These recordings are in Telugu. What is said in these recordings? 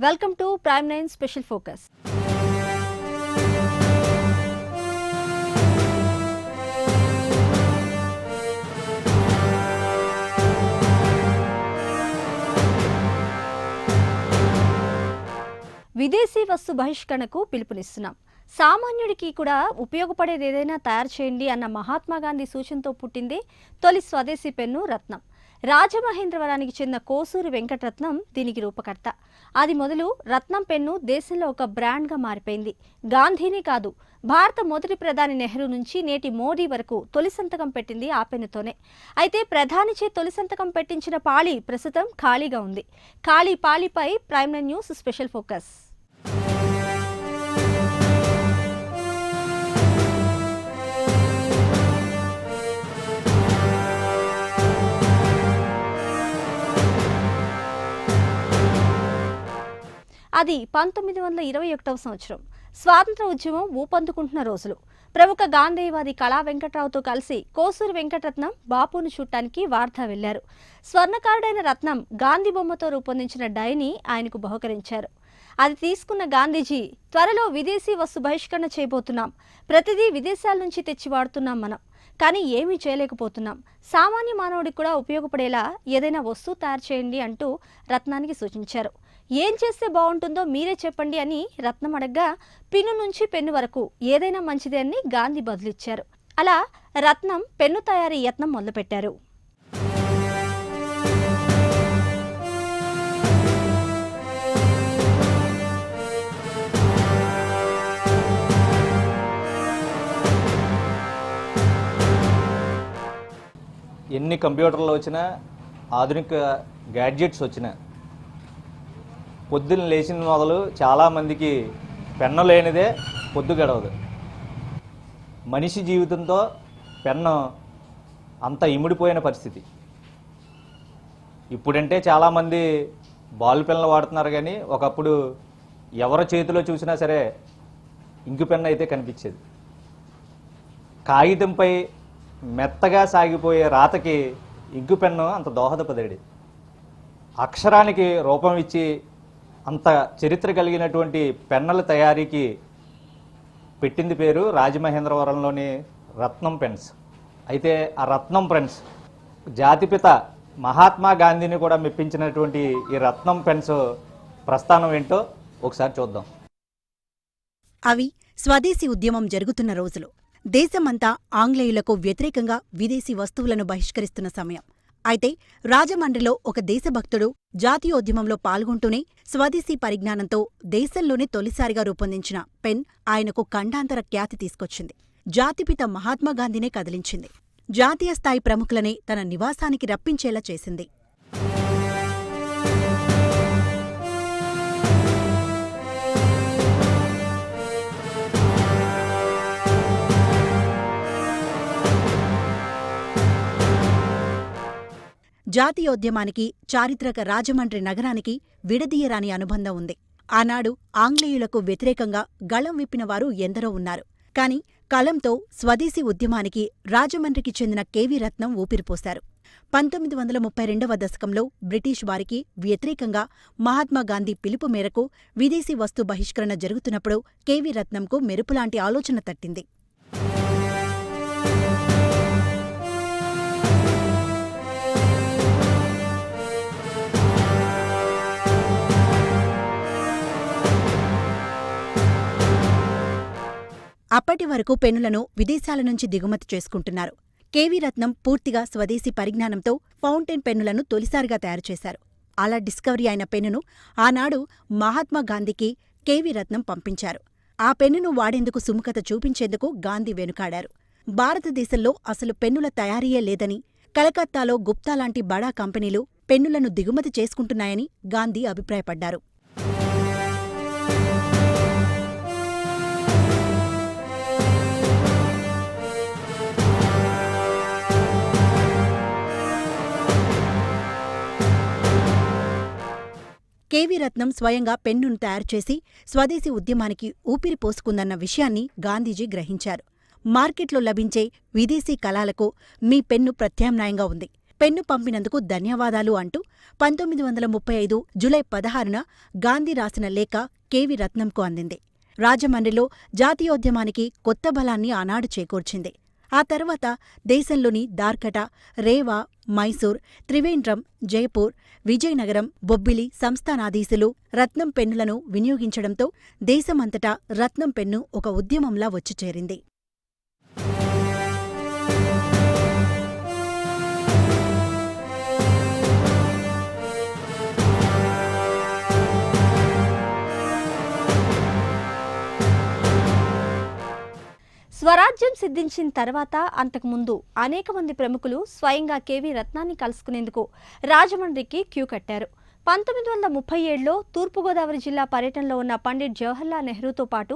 Welcome to prime 9 special focus. విదేశీ వస్తు బహిష్కరణకు పిలుపునిస్తున్నాం. సామాన్యుడికి కూడా ఉపయోగపడేది ఏదైనా తయారు చేయండి అన్న మహాత్మా గాంధీ సూచనతో పుట్టిందే తొలి స్వదేశీ పెన్ను రత్నం. రాజమహేంద్రవరానికి చెందిన కోసూరి వెంకటరత్నం దీనికి రూపకర్త. అది మొదలు రత్నం పెన్ను దేశంలో ఒక బ్రాండ్గా మారిపోయింది. గాంధీనే కాదు, భారత మొదటి ప్రధాని నెహ్రూ నుంచి నేటి మోడీ వరకు తొలి సంతకం పెట్టింది ఆ పెన్నుతోనే. అయితే ప్రధానిచే తొలి సంతకం పెట్టించిన పాళీ ప్రస్తుతం ఖాళీగా ఉంది. ఖాళీ పాళీపై ప్రైమ్ 9 న్యూస్ స్పెషల్ ఫోకస్. అది 1921వ సంవత్సరం. స్వాతంత్ర ఉద్యమం ఊపందుకుంటున్న రోజులు. ప్రముఖ గాంధేయవాది కళా వెంకట్రావుతో కలిసి కోసూరి వెంకటరత్నం బాపును చూడటానికి వార్ధా వెళ్లారు. స్వర్ణకారుడైన రత్నం గాంధీ బొమ్మతో రూపొందించిన డైని ఆయనకు బహుకరించారు. అది తీసుకున్న గాంధీజీ, త్వరలో విదేశీ వస్తు బహిష్కరణ చేయబోతున్నాం, ప్రతిదీ విదేశాల నుంచి తెచ్చి వాడుతున్నాం మనం, కానీ ఏమీ చేయలేకపోతున్నాం, సామాన్య మానవుడికి కూడా ఉపయోగపడేలా ఏదైనా వస్తువు తయారు చేయండి అంటూ రత్నానికి సూచించారు. ఏం చేస్తే బాగుంటుందో మీరే చెప్పండి అని రత్నం అడగ్గా, పిన్ను నుంచి పెన్ను వరకు ఏదైనా మంచిదే అని గాంధీ బదులిచ్చారు. అలా రత్నం పెన్ను తయారీ యత్నం మొదలుపెట్టారు. ఎన్ని కంప్యూటర్లు వచ్చినా, ఆధునిక గ్యాడ్జెట్స్ వచ్చినా, పొద్దున్న లేచిన మొదలు చాలామందికి పెన్ను లేనిదే పొద్దు గడవదు. మనిషి జీవితంతో పెన్ను అంత ఇమిడిపోయిన పరిస్థితి. ఇప్పుడంటే చాలామంది బాల్ పెన్నులు వాడుతున్నారు, కానీ ఒకప్పుడు ఎవరి చేతిలో చూసినా సరే ఇంకు పెన్ను అయితే కనిపించేది. కాగితంపై మెత్తగా సాగిపోయే రాతకి ఇంకు పెన్ను అంత దోహదపడేది. అక్షరానికి రూపం ఇచ్చి అంత చరిత్ర కలిగినటువంటి పెన్నుల తయారీకి పెట్టింది పేరు రాజమహేంద్రవరంలోని రత్నం పెన్స్. అయితే ఆ రత్నం పెన్స్ జాతిపిత మహాత్మా గాంధీని కూడా మెప్పించినటువంటి ఈ రత్నం పెన్స్ ప్రస్థానం ఏంటో ఒకసారి చూద్దాం. అవి స్వదేశీ ఉద్యమం జరుగుతున్న రోజులు. దేశమంతా ఆంగ్లేయులకు వ్యతిరేకంగా విదేశీ వస్తువులను బహిష్కరిస్తున్న సమయం. అయితే రాజమండ్రిలో ఒక దేశభక్తుడు జాతీయోద్యమంలో పాల్గొంటూనే స్వదేశీ పరిజ్ఞానంతో దేశంలోనే తొలిసారిగా రూపొందించిన పెన్ ఆయనకు ఖండాంతర ఖ్యాతి తీసుకొచ్చింది. జాతిపిత మహాత్మాగాంధీనే కదిలించింది. జాతీయ స్థాయి ప్రముఖులనే తన నివాసానికి రప్పించేలా చేసింది. జాతీయోద్యమానికి, చారిత్రక రాజమండ్రి నగరానికి విడదీయరాని అనుబంధం ఉంది. ఆనాడు ఆంగ్లేయులకు వ్యతిరేకంగా గళం విప్పినవారు ఎందరో ఉన్నారు. కాని కలంతో స్వదేశీ ఉద్యమానికి రాజమండ్రికి చెందిన కెవి రత్నం ఊపిరిపోశారు. 1932వ దశకంలో బ్రిటిష్ వారికి వ్యతిరేకంగా మహాత్మాగాంధీ పిలుపు మేరకు విదేశీ వస్తు బహిష్కరణ జరుగుతున్నప్పుడు కెవి రత్నంకు మెరుపులాంటి ఆలోచన తట్టింది. అప్పటి వరకు పెన్నులను విదేశాల నుంచి దిగుమతి చేసుకుంటున్నారు. కెవి రత్నం పూర్తిగా స్వదేశీ పరిజ్ఞానంతో ఫౌంటైన్ పెన్నులను తొలిసారిగా తయారుచేశారు. అలా డిస్కవరీ అయిన పెన్నును ఆనాడు మహాత్మాగాంధీకి కెవి రత్నం పంపించారు. ఆ పెన్నును వాడేందుకు సుముఖత చూపించేందుకు గాంధీ వెనుకాడారు. భారతదేశంలో అసలు పెన్నుల తయారీయే లేదని, కలకత్తాలో గుప్తా లాంటి బడా కంపెనీలు పెన్నులను దిగుమతి చేసుకుంటున్నాయని గాంధీ అభిప్రాయపడ్డారు. కెవి రత్నం స్వయంగా పెన్నును తయారుచేసి స్వదేశీ ఉద్యమానికి ఊపిరి పోసుకుందన్న విషయాన్ని గాంధీజీ గ్రహించారు. మార్కెట్లో లభించే విదేశీ కలాలకు మీ పెన్ను ప్రత్యామ్నాయంగా ఉంది. పెన్ను పంపినందుకు ధన్యవాదాలు అంటూ 1935 జూలై 16న గాంధీ రాసిన లేఖ కెవి రత్నంకు అందింది. రాజమండ్రిలో జాతీయోద్యమానికి కొత్త బలాన్ని ఆనాడు చేకూర్చింది. ఆ తర్వాత దేశంలోని దార్కట, రేవా, మైసూర్, త్రివేంద్రం, జయపూర్, విజయనగరం, బొబ్బిలి సంస్థానాధీశులు రత్నం పెన్నులను వినియోగించడంతో దేశమంతటా రత్నం పెన్ను ఒక ఉద్యమంలా వచ్చి చేరింది. స్వరాజ్యం సిద్ధించిన తర్వాత అంతకుముందు అనేక మంది ప్రముఖులు స్వయంగా కెవి రత్నాన్ని కలుసుకునేందుకు రాజమండ్రికి క్యూ కట్టారు. 1937లో తూర్పుగోదావరి జిల్లా పర్యటనలో ఉన్న పండిట్ జవహర్లాల్ నెహ్రూతో పాటు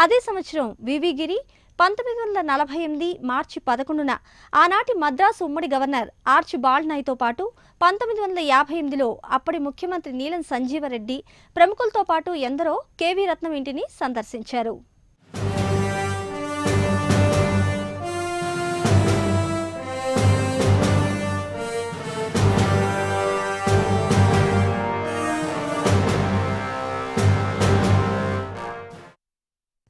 అదే సంవత్సరం వివి గిరి, 1948 మార్చి 11న ఆనాటి మద్రాసు ఉమ్మడి గవర్నర్ ఆర్చ్ బాల్డ్నైతో పాటు 1958లో అప్పటి ముఖ్యమంత్రి నీలం సంజీవరెడ్డి ప్రముఖులతో పాటు ఎందరో కెవి రత్నం ఇంటిని సందర్శించారు.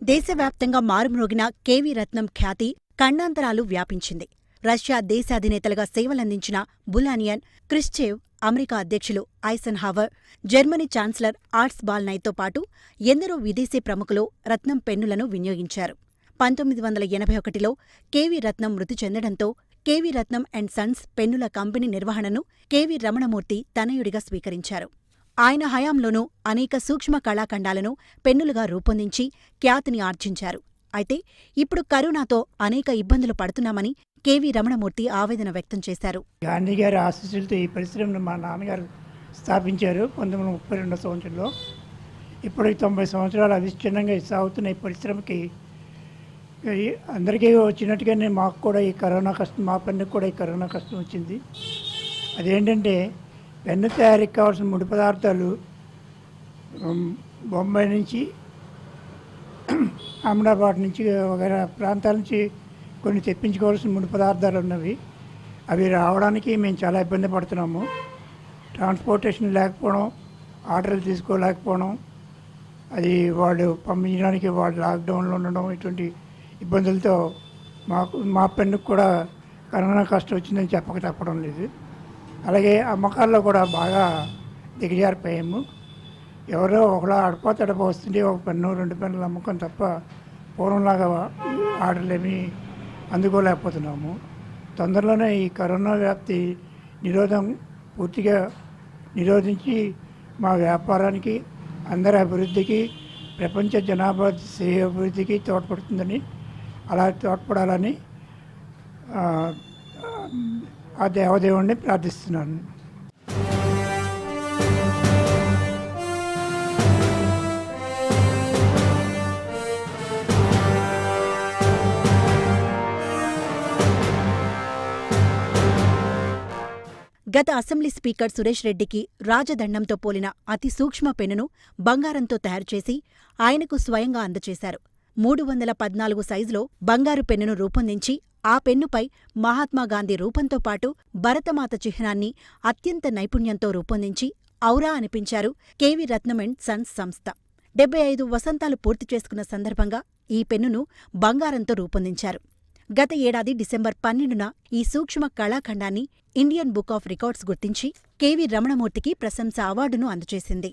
దేశవ్యాప్తంగా మారుమ్రోగిన కెవి రత్నం ఖ్యాతి ఖండాంతరాలు వ్యాపించింది. రష్యా దేశాధినేతలుగా సేవలందించిన బులానియన్, క్రిస్చేవ్, అమెరికా అధ్యక్షులు ఐసెన్హావర్, జర్మనీ ఛాన్సలర్ ఆర్ట్స్ బాల్నైతో పాటు ఎందరో విదేశీ ప్రముఖులు రత్నం పెన్నులను వినియోగించారు. 1981లో కెవి రత్నం మృతి చెందడంతో కెవి రత్నం అండ్ సన్స్ పెన్నుల కంపెనీ నిర్వహణను కెవి రమణమూర్తి తనయుడిగా స్వీకరించారు. ఆయన హయాంలోనూ అనేక సూక్ష్మ కళాఖండాలను పెన్నులుగా రూపొందించి ఖ్యాతిని ఆర్జించారు. అయితే ఇప్పుడు కరోనాతో అనేక ఇబ్బందులు పడుతున్నామని కెవి రమణమూర్తి ఆవేదన వ్యక్తం చేశారు. గాంధీ గారి ఆశీస్సులతో ఈ పరిశ్రమను మా నాన్నగారు స్థాపించారు 1932 సంవత్సరంలో. ఇప్పటికి 90 సంవత్సరాలు అవిచ్ఛిన్నంగా సాగుతున్న ఈ పరిశ్రమకి అందరికీ వచ్చినట్టుగానే మాకు కూడా ఈ కరోనా కష్టం, మా పెన్నుకు కూడా ఈ కరోనా కష్టం వచ్చింది. అదేంటంటే పెన్ను తయారీకి కావాల్సిన ముడి పదార్థాలు బొంబాయి నుంచి, అహ్మదాబాద్ నుంచి, వగైరా ప్రాంతాల నుంచి కొన్ని తెప్పించుకోవాల్సిన ముడి పదార్థాలు ఉన్నవి. అవి రావడానికి మేము చాలా ఇబ్బంది పడుతున్నాము. ట్రాన్స్పోర్టేషన్ లేకపోవడం, ఆర్డర్లు తీసుకోలేకపోవడం, అది వాళ్ళు పంపించడానికి వాళ్ళు లాక్డౌన్లో ఉండడం, ఇటువంటి ఇబ్బందులతో మా పెన్నుకు కూడా కరోనా కష్టం వచ్చిందని చెప్పక తప్పడం లేదు. అలాగే అమ్మకాల్లో కూడా బాగా దిగజారిపోయాము. ఎవరో ఒకలా అడప వస్తుంటే ఒక పెన్ను 2 పెన్నులు అమ్మకం తప్ప పూర్వంలాగా ఆర్డర్లు ఏమీ అందుకోలేకపోతున్నాము. తొందరలోనే ఈ కరోనా వ్యాప్తి నిరోధం పూర్తిగా నిరోధించి మా వ్యాపారానికి, అందరి అభివృద్ధికి, ప్రపంచ జనాభా అభివృద్ధికి తోడ్పడుతుందని, అలా తోడ్పడాలని ఆ దేవదేవుణ్ణి ప్రార్థిస్తున్నాను. గత అసెంబ్లీ స్పీకర్ సురేష్ రెడ్డికి రాజదండంతో పోలిన అతి సూక్ష్మ పెన్నును బంగారంతో తయారుచేసి ఆయనకు స్వయంగా అందచేశారు. 314 సైజులో బంగారు పెన్నును రూపొందించి ఆ పెన్నుపై మహాత్మాగాంధీ రూపంతో పాటు భరతమాత చిహ్నాన్ని అత్యంత నైపుణ్యంతో రూపొందించి ఔరా అనిపించారు కెవి రత్నం అండ్ సన్స్ సంస్థ. 75 వసంతాలు పూర్తి చేసుకున్న సందర్భంగా ఈ పెన్నును బంగారంతో రూపొందించారు. గత ఏడాది డిసెంబర్ 12న ఈ సూక్ష్మ కళాఖండాన్ని ఇండియన్ బుక్ ఆఫ్ రికార్డ్స్ గుర్తించి కెవి రమణమూర్తికి ప్రశంస అవార్డును అందజేసింది.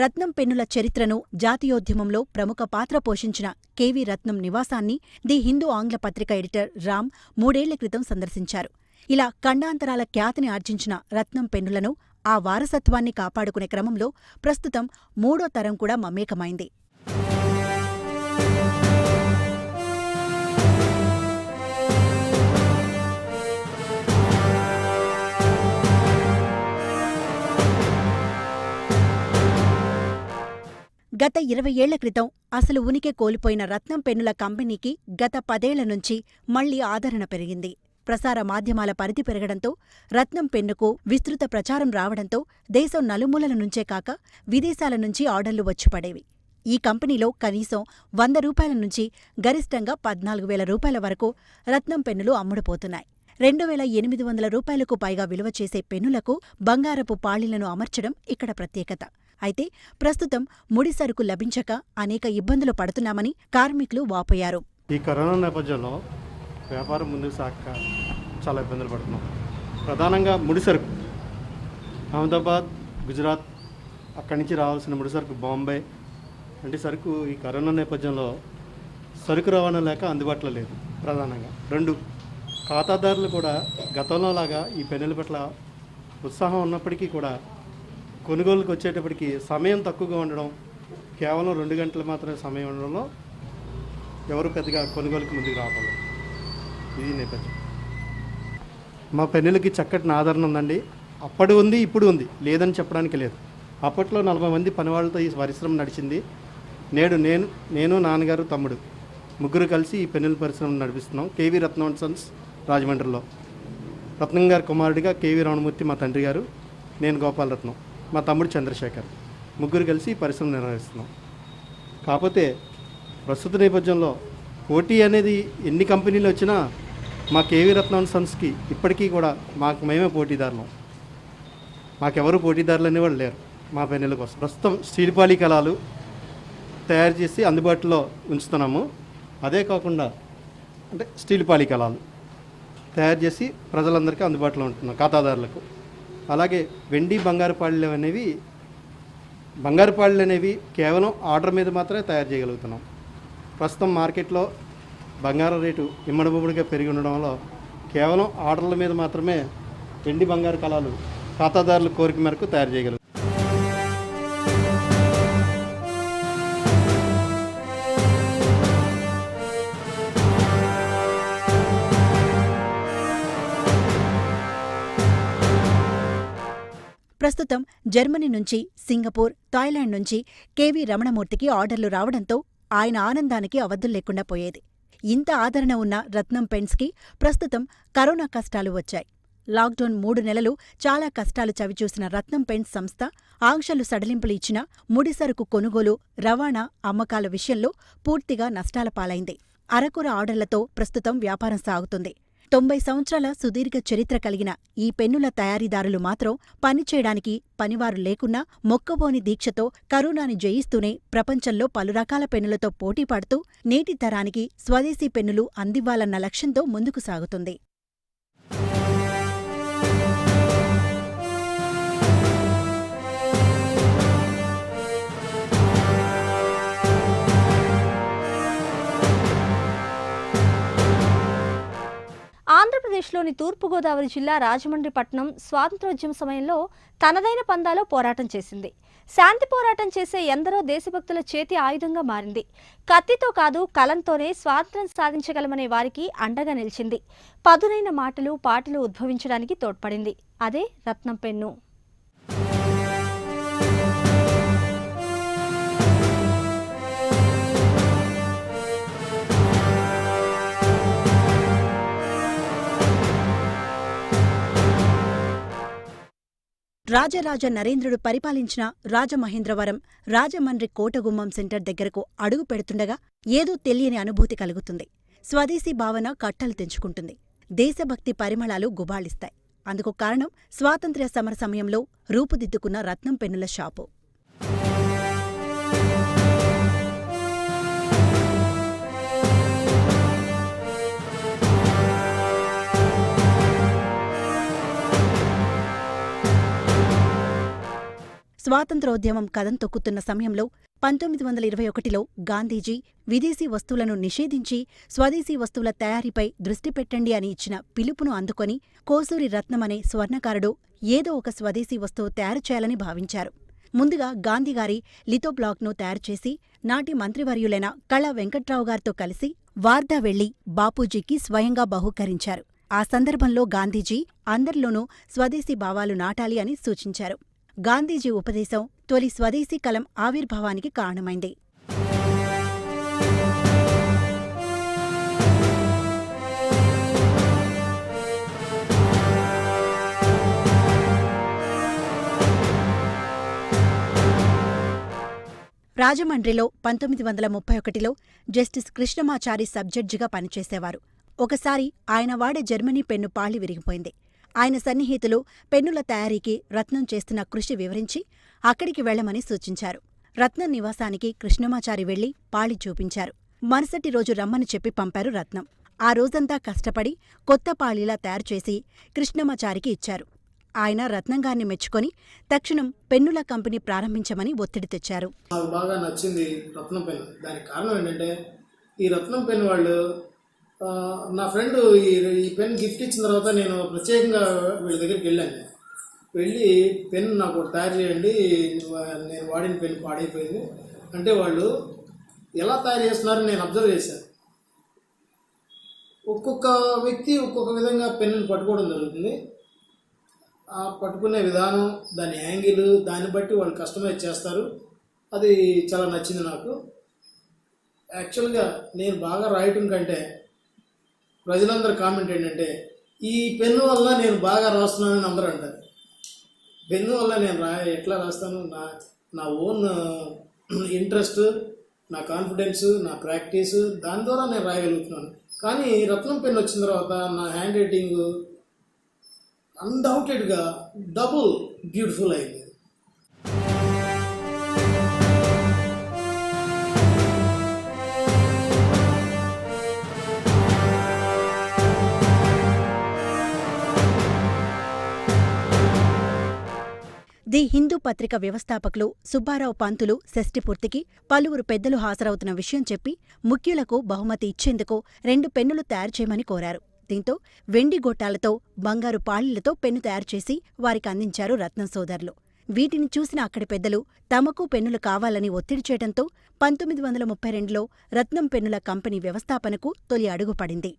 రత్నం పెన్నుల చరిత్రను, జాతీయోద్యమంలో ప్రముఖ పాత్ర పోషించిన కెవి రత్నం నివాసాన్ని ది హిందూ ఆంగ్ల పత్రిక ఎడిటర్ రామ్ 3 ఏళ్ల క్రితం సందర్శించారు. ఇలా ఖండాంతరాల ఖ్యాతిని ఆర్జించిన రత్నం పెన్నులను, ఆ వారసత్వాన్ని కాపాడుకునే క్రమంలో ప్రస్తుతం 3వ తరం కూడా మమేకమైంది. గత 20 ఏళ్ల క్రితం అసలు ఉనికి కోల్పోయిన రత్నం పెన్నుల కంపెనీకి గత 10 ఏళ్ల నుంచి మళ్లీ ఆదరణ పెరిగింది. ప్రసార మాధ్యమాల పరిధి పెరగడంతో రత్నం పెన్నుకు విస్తృత ప్రచారం రావడంతో దేశం నలుమూలల నుంచే కాక విదేశాల నుంచి ఆర్డర్లు వచ్చిపడేవి. ఈ కంపెనీలో కనీసం 100 రూపాయల నుంచి గరిష్టంగా 14,000 రూపాయల వరకు రత్నం పెన్నులు అమ్ముడుపోతున్నాయి. 2,800 రూపాయలకు పైగా విలువ చేసే పెన్నులకు బంగారపు పాళీలను అమర్చడం ఇక్కడ ప్రత్యేకత. అయితే ప్రస్తుతం ముడి సరుకు లభించక అనేక ఇబ్బందులు పడుతున్నామని కార్మికులు వాపోయారు. ఈ కరోనా నేపథ్యంలో వ్యాపారం ముందుకు సాగక చాలా ఇబ్బందులు పడుతున్నాం. ప్రధానంగా ముడిసరుకు అహ్మదాబాద్, గుజరాత్ అక్కడి నుంచి రావాల్సిన ముడిసరుకు బాంబే అంటే సరుకు ఈ కరోనా నేపథ్యంలో సరుకు రవాణా లేక అందుబాటులో లేదు. ప్రధానంగా 2 ఖాతాదారులు కూడా గతంలో లాగా ఈ పెన్నుల పట్ల ఉత్సాహం ఉన్నప్పటికీ కూడా కొనుగోలుకు వచ్చేటప్పటికి సమయం తక్కువగా ఉండడం, కేవలం 2 గంటలు మాత్రమే సమయం ఉండడంలో ఎవరు పెద్దగా కొనుగోలుకి ముందుకు రావడం. ఇది నేపథ్యం. మా పెన్నులకి చక్కటి ఆదరణ ఉందండి. అప్పుడు ఉంది, ఇప్పుడు ఉంది, లేదని చెప్పడానికి లేదు. అప్పట్లో 40 మంది పనివాళ్ళతో ఈ పరిశ్రమ నడిచింది. నేడు నేను నాన్నగారు, తమ్ముడు ముగ్గురు కలిసి ఈ పెన్నుల పరిశ్రమ నడిపిస్తున్నాం. కేవీ రత్నం అండ్ సన్స్ రాజమండ్రిలో. రత్నం గారి కుమారుడిగా కేవీ రమణమూర్తి మా తండ్రి గారు, నేను గోపాలరత్నం, మా తమ్ముడు చంద్రశేఖర్, ముగ్గురు కలిసి ఈ పరిశ్రమ నిర్వహిస్తున్నాం. కాకపోతే ప్రస్తుత నేపథ్యంలో పోటీ అనేది ఎన్ని కంపెనీలు వచ్చినా మా కేవీ రత్నం అండ్ సన్స్కి ఇప్పటికీ కూడా మేమే పోటీదారులం. మాకెవరు పోటీదారులు అనేవాళ్ళు లేరు మా పెన్నుల కోసం. ప్రస్తుతం స్టీల్ పాలీ కలాలు తయారు చేసి అందుబాటులో ఉంచుతున్నాము. అదే కాకుండా అంటే స్టీల్ పాలీ కలాలు తయారు చేసి ప్రజలందరికీ అందుబాటులో ఉంటున్నాం, ఖాతాదారులకు. అలాగే వెండి బంగారు పాళ్ళు అనేవి కేవలం ఆర్డర్ మీద మాత్రమే తయారు చేయగలుగుతున్నాం. ప్రస్తుతం మార్కెట్లో బంగారం రేటు ఇమ్మడబొమ్మడిగా పెరిగి ఉండడంలో కేవలం ఆర్డర్ల మీద మాత్రమే వెండి బంగారు కలాలు ఖాతాదారుల కోరిక మేరకు తయారు చేయగలుగుతాం. ప్రస్తుతం జర్మనీ నుంచి, సింగపూర్, థాయిలాండ్ నుంచి కేవీ రమణమూర్తికి ఆర్డర్లు రావడంతో ఆయన ఆనందానికి అవధుల్లేకుండా పోయేది. ఇంత ఆదరణ ఉన్న రత్నం పెన్స్కి ప్రస్తుతం కరోనా కష్టాలు వచ్చాయి. లాక్డౌన్ 3 నెలలు చాలా కష్టాలు చవిచూసిన రత్నం పెన్స్ సంస్థ ఆంక్షలు సడలింపులు ఇచ్చినా ముడిసరుకు కొనుగోలు, రవాణా, అమ్మకాల విషయంలో పూర్తిగా నష్టాల పాలైంది. అరకొర ఆర్డర్లతో ప్రస్తుతం వ్యాపారం సాగుతుంది. 90 సంవత్సరాల సుదీర్ఘ చరిత్ర కలిగిన ఈ పెన్నుల తయారీదారులు మాత్రం పనిచేయడానికి పనివారు లేకున్నా మొక్కబోని దీక్షతో కరోనాని జయిస్తూనే ప్రపంచంలో పలు రకాల పెన్నులతో పోటీపడుతూ నేటి తరానికి స్వదేశీ పెన్నులు అందివ్వాలన్న లక్ష్యంతో ముందుకు సాగుతుంది. ఆంధ్రప్రదేశ్లోని తూర్పుగోదావరి జిల్లా రాజమండ్రి పట్టణం స్వాతంత్ర్యోద్యమ సమయంలో తనదైన పందాలో పోరాటం చేసింది. శాంతి పోరాటం చేసే ఎందరో దేశభక్తుల చేతి ఆయుధంగా మారింది. కత్తితో కాదు, కలంతోనే స్వాతంత్ర్యం సాధించగలమనే వారికి అండగా నిలిచింది. పదునైన మాటలు, పాటలు ఉద్భవించడానికి తోడ్పడింది. అదే రత్నం పెన్ను. రాజరాజ నరేంద్రుడు పరిపాలించిన రాజమహేంద్రవరం, రాజమండ్రి కోటగుమ్మం సెంటర్ దగ్గరకు అడుగు పెడుతుండగా ఏదో తెలియని అనుభూతి కలుగుతుంది. స్వదేశీ భావన కట్టలు తెంచుకుంటుంది. దేశభక్తి పరిమళాలు గుబాళిస్తాయి. అందుకు కారణం స్వాతంత్ర్య సమర సమయంలో రూపుదిద్దుకున్న రత్నం పెన్నుల షాపు. స్వాతంత్ర్యోద్యమం కదం తొక్కుతున్న సమయంలో 1921లో గాంధీజీ విదేశీ వస్తువులను నిషేధించి స్వదేశీ వస్తువుల తయారీపై దృష్టి పెట్టండి అని ఇచ్చిన పిలుపును అందుకొని కోసూరి రత్నమనే స్వర్ణకారుడు ఏదో ఒక స్వదేశీ వస్తువు తయారు చేయాలని భావించారు. ముందుగా గాంధీగారి లిథోబ్లాక్ను తయారుచేసి నాటి మంత్రివర్యులైన కళా వెంకట్రావు గారితో కలిసి వార్ధా వెళ్లి బాపూజీకి స్వయంగా బహూకరించారు. ఆ సందర్భంలో గాంధీజీ అందరిలోనూ స్వదేశీ భావాలు నాటాలి అని సూచించారు. గాంధీజీ ఉపదేశం తొలి స్వదేశీ కలం ఆవిర్భావానికి కారణమైంది. రాజమండ్రిలో 1931లో జస్టిస్ కృష్ణమాచారి సబ్జడ్జిగా పనిచేసేవారు. ఒకసారి ఆయన వాడే జర్మనీ పెన్ను పాళి విరిగిపోయింది. ఆయన సన్నిహితులు పెన్నుల తయారీకి రత్నం చేస్తున్న కృషి వివరించి అక్కడికి వెళ్లమని సూచించారు. రత్నం నివాసానికి కృష్ణమాచారి వెళ్లి పాళి చూపించారు. మరుసటి రోజు రమ్మని చెప్పి పంపారు రత్నం. ఆ రోజంతా కష్టపడి కొత్త పాళీలా తయారుచేసి కృష్ణమాచారికి ఇచ్చారు. ఆయన రత్నంగారిని మెచ్చుకొని తక్షణం పెన్నుల కంపెనీ ప్రారంభించమని ఒత్తిడి తెచ్చారు. నాకు బాగా నచ్చింది రత్నం పెన్. దానికి కారణం ఏంటంటే ఈ రత్నం పెన్ వాళ్ళు నా ఫ్రెండ్ ఈ పెన్ గిఫ్ట్ ఇచ్చిన తర్వాత నేను ప్రత్యేకంగా వీళ్ళ దగ్గరికి వెళ్ళి పెన్ నాకు తయారు చేయండి, నేను వాడిన పెన్ పాడైపోయింది అంటే వాళ్ళు ఎలా తయారు చేస్తున్నారో నేను అబ్జర్వ్ చేశాను. ఒక్కొక్క వ్యక్తి ఒక్కొక్క విధంగా పెన్నుని పట్టుకోవడం జరుగుతుంది. ఆ పట్టుకునే విధానం, దాని యాంగిల్, దాన్ని బట్టి వాళ్ళు కస్టమైజ్ చేస్తారు. అది చాలా నచ్చింది నాకు. యాక్చువల్గా నేను బాగా రాయటం కంటే ప్రజలందరూ కామెంట్ ఏంటంటే ఈ పెన్ను వల్ల నేను బాగా రాస్తున్నానని అందరూ అంటారు. పెన్ను వల్ల నేను ఎట్లా రాస్తాను, నా ఓన్ ఇంట్రెస్ట్, నా కాన్ఫిడెన్స్, నా ప్రాక్టీస్, దాని ద్వారా నేను రాయగలుగుతున్నాను. కానీ రత్నం పెన్ వచ్చిన తర్వాత నా హ్యాండ్ రైటింగ్ అన్డౌటెడ్గా డబుల్ బ్యూటిఫుల్ అయింది. ది హిందూ పత్రిక వ్యవస్థాపకులు సుబ్బారావు పంతులు షష్ఠిపూర్తికి పలువురు పెద్దలు హాజరవుతున్న విషయం చెప్పి ముఖ్యులకు బహుమతి ఇచ్చేందుకు 2 పెన్నులు తయారు చేయమని కోరారు. దీంతో వెండి గోటాలతో బంగారు పాళీలతో పెన్ను తయారుచేసి వారికి అందించారు రత్నం సోదరులు. వీటిని చూసిన అక్కడి పెద్దలు తమకు పెన్నులు కావాలని ఒత్తిడి చేయడంతో 1932లో రత్నం పెన్నుల కంపెనీ వ్యవస్థాపనకు తొలి అడుగు పడింది.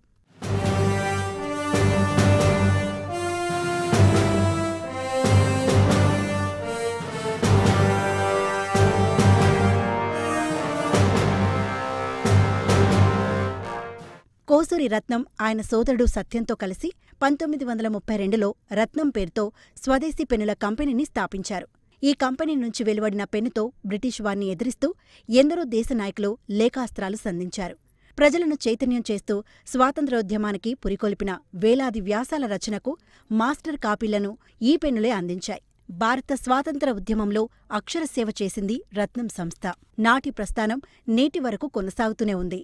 కోసూరి రత్నం ఆయన సోదరుడు సత్యంతో కలిసి 1932లో రత్నం పేరుతో స్వదేశీ పెన్నుల కంపెనీని స్థాపించారు. ఈ కంపెనీ నుంచి వెలువడిన పెన్నుతో బ్రిటిష్ వారిని ఎదిరిస్తూ ఎందరో దేశ నాయకులు లేఖాస్త్రాలు సంధించారు. ప్రజలను చైతన్యం చేస్తూ స్వాతంత్ర్యోద్యమానికి పురికొల్పిన వేలాది వ్యాసాల రచనకు మాస్టర్ కాపీలను ఈ పెన్నులే అందించాయి. భారత స్వాతంత్ర ఉద్యమంలో అక్షరసేవ చేసింది రత్నం సంస్థ. నాటి ప్రస్థానం నేటి వరకు కొనసాగుతూనే ఉంది.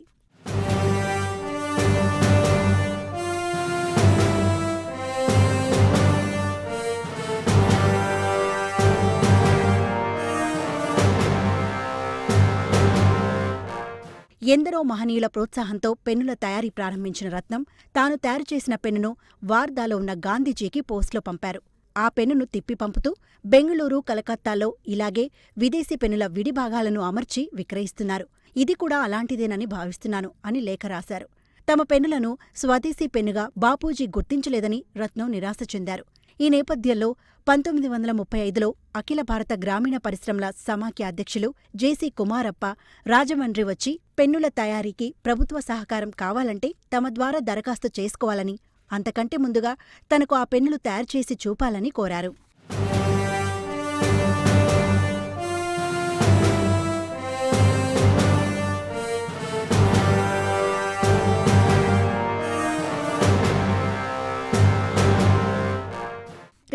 ఎందరో మహనీయుల ప్రోత్సాహంతో పెన్నుల తయారీ ప్రారంభించిన రత్నం తాను తయారు చేసిన పెన్నును వార్దాలో ఉన్న గాంధీజీకి పోస్టులో పంపారు. ఆ పెన్నును తిప్పి పంపుతూ బెంగుళూరు, కలకత్తాలో ఇలాగే విదేశీ పెన్నుల విడిభాగాలను అమర్చి విక్రయిస్తున్నారు. ఇది కూడా అలాంటిదేనని భావిస్తున్నాను అని లేఖ రాశారు. తమ పెన్నులను స్వదేశీ పెన్నుగా బాపూజీ గుర్తించలేదని రత్నం నిరాశ చెందారు. ఈ నేపథ్యంలో 1935లో అఖిల భారత గ్రామీణ పరిశ్రమల సమాఖ్య అధ్యక్షులు జేసీ కుమారప్ప రాజమండ్రి వచ్చి పెన్నుల తయారీకి ప్రభుత్వ సహకారం కావాలంటే తమ ద్వారా దరఖాస్తు చేసుకోవాలని, అంతకంటే ముందుగా తనకు ఆ పెన్నులు తయారుచేసి చూపాలని కోరారు.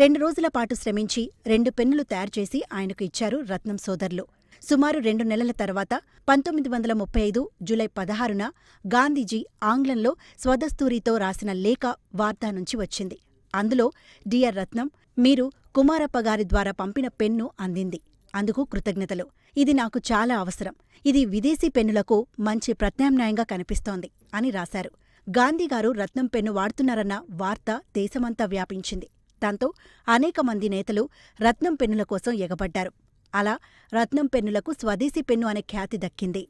రెండు రోజుల పాటు శ్రమించి 2 పెన్నులు తయారుచేసి ఆయనకు ఇచ్చారు రత్నం సోదరులు. సుమారు 2 నెలల తర్వాత 1935 జూలై 16న గాంధీజీ ఆంగ్లంలో స్వదస్తూరితో రాసిన లేఖ వార్తా నుంచి వచ్చింది. అందులో, డియర్ రత్నం, మీరు కుమారప్ప గారి ద్వారా పంపిన పెన్ను అందింది. అందుకు కృతజ్ఞతలు. ఇది నాకు చాలా అవసరం. ఇది విదేశీ పెన్నులకు మంచి ప్రత్యామ్నాయంగా కనిపిస్తోంది అని రాశారు. గాంధీగారు రత్నం పెన్ను వాడుతున్నారన్న వార్త దేశమంతా వ్యాపించింది. దాంతో అనేక మంది నేతలు రత్నం పెన్నుల కోసం ఎగబడ్డారు. అలా రత్నం పెన్నులకు స్వదేశీ పెన్ను అనే ఖ్యాతి దక్కింది.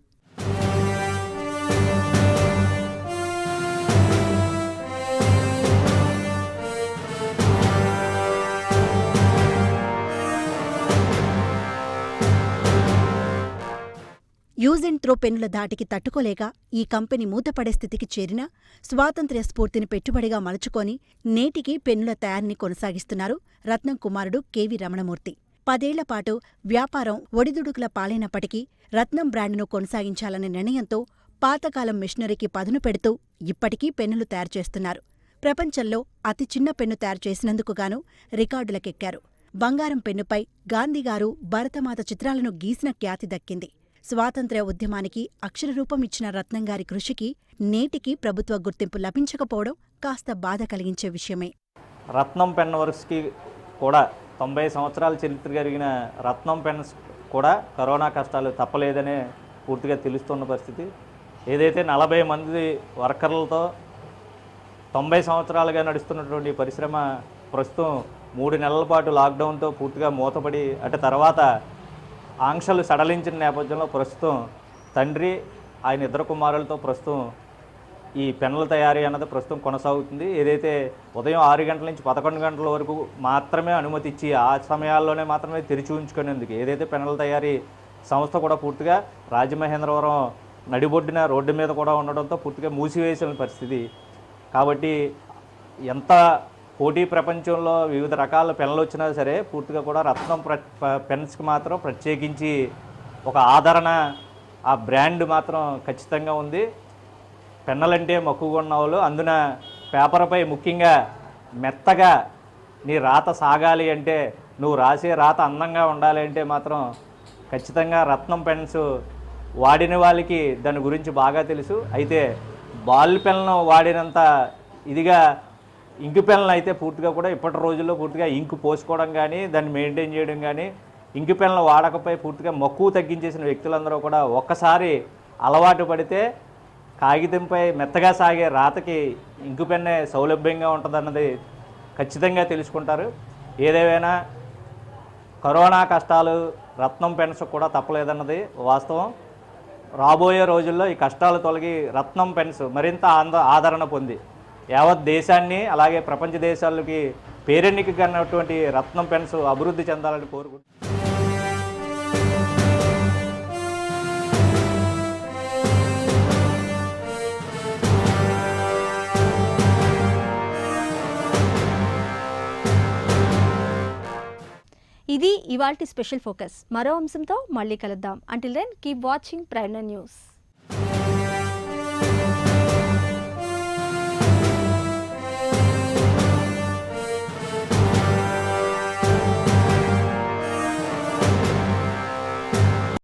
యూజ్ అండ్ త్రో పెన్నుల ధాటికి తట్టుకోలేక ఈ కంపెనీ మూతపడే స్థితికి చేరినా స్వాతంత్ర్య స్ఫూర్తిని పెట్టుబడిగా మలుచుకొని నేటికి పెన్నుల తయారీని కొనసాగిస్తున్నారు రత్నం కుమారుడు కెవి రమణమూర్తి. 10 ఏళ్ల పాటు వ్యాపారం ఒడిదుడుకుల పాలైనప్పటికీ రత్నం బ్రాండ్ను కొనసాగించాలనే నిర్ణయంతో పాతకాలం మిషనరీకి పదును పెడుతూ ఇప్పటికీ పెన్నులు తయారు చేస్తున్నారు. ప్రపంచంలో అతి చిన్న పెన్ను తయారు చేసినందుకు గాను రికార్డులకెక్కారు. బంగారం పెన్నుపై గాంధీగారు భరతమాత చిత్రాలను గీసిన ఖ్యాతి దక్కింది. స్వాతంత్ర్య ఉద్యమానికి అక్షరరూపం ఇచ్చిన రత్నంగారి కృషికి నేటికీ ప్రభుత్వ గుర్తింపు లభించకపోవడం కాస్త బాధ కలిగించే విషయమే. రత్నం పెన్ వర్క్స్కి కూడా 90 సంవత్సరాల చరిత్ర కలిగిన రత్నం పెన్స్ కూడా కరోనా కష్టాలు తప్పలేదనే పూర్తిగా తెలుస్తున్న పరిస్థితి. ఏదైతే 40 మంది వర్కర్లతో 90 సంవత్సరాలుగా నడుస్తున్నటువంటి పరిశ్రమ ప్రస్తుతం 3 నెలల పాటు లాక్డౌన్తో పూర్తిగా మూతపడి అటు తర్వాత ఆంక్షలు సడలించిన నేపథ్యంలో ప్రస్తుతం తండ్రి ఆయన 2 కుమారులతో ప్రస్తుతం ఈ పెన్నుల తయారీ అన్నది ప్రస్తుతం కొనసాగుతుంది. ఏదైతే ఉదయం 6 గంటల నుంచి 11 గంటల వరకు మాత్రమే అనుమతి ఇచ్చి ఆ సమయాల్లోనే మాత్రమే తెరిచి ఉంచుకునేందుకు ఏదైతే పెన్నుల తయారీ సంస్థ కూడా పూర్తిగా రాజమహేంద్రవరం నడిబొడ్డిన రోడ్డు మీద కూడా ఉండడంతో పూర్తిగా మూసివేసిన పరిస్థితి. కాబట్టి ఎంత పోటీ ప్రపంచంలో వివిధ రకాల పెన్నులు వచ్చినా సరే పూర్తిగా కూడా రత్నం పెన్స్కి మాత్రం ప్రత్యేకించి ఒక ఆదరణ, ఆ బ్రాండ్ మాత్రం ఖచ్చితంగా ఉంది. పెన్నులంటే మక్కువగా ఉన్న వాళ్ళు, అందున పేపర్పై ముఖ్యంగా మెత్తగా నీ రాత సాగాలి అంటే, నువ్వు రాసే రాత అందంగా ఉండాలి అంటే మాత్రం ఖచ్చితంగా రత్నం పెన్స్ వాడిన వాళ్ళకి దాని గురించి బాగా తెలుసు. అయితే బాల్ పెన్ను వాడినంత ఇదిగా ఇంకు పెన్నులు అయితే పూర్తిగా కూడా ఇప్పటి రోజుల్లో పూర్తిగా ఇంకు పోసుకోవడం కానీ దాన్ని మెయింటైన్ చేయడం కానీ ఇంకు పెన్నులు వాడకపోయి పూర్తిగా మక్కువ తగ్గించేసిన వ్యక్తులందరూ కూడా ఒక్కసారి అలవాటు పడితే కాగితంపై మెత్తగా సాగే రాతకి ఇంకు పెన్నే సౌలభ్యంగా ఉంటుందన్నది ఖచ్చితంగా తెలుసుకుంటారు. ఏదేమైనా కరోనా కష్టాలు రత్నం పెన్స్ కూడా తప్పలేదన్నది వాస్తవం. రాబోయే రోజుల్లో ఈ కష్టాలు తొలగి రత్నం పెన్స్ మరింత ఆదరణ పొంది యావత్ దేశాన్ని అలాగే ప్రపంచ దేశాలకి పేరెన్నికన్నటువంటి రత్నం పెన్స్ అభివృద్ధి చెందాలని కోరుకుంటున్నాను. ఇది ఇవాల్టి స్పెషల్ ఫోకస్. మరో అంశంతో మళ్ళీ కలుద్దాం. Until then keep watching Prime news.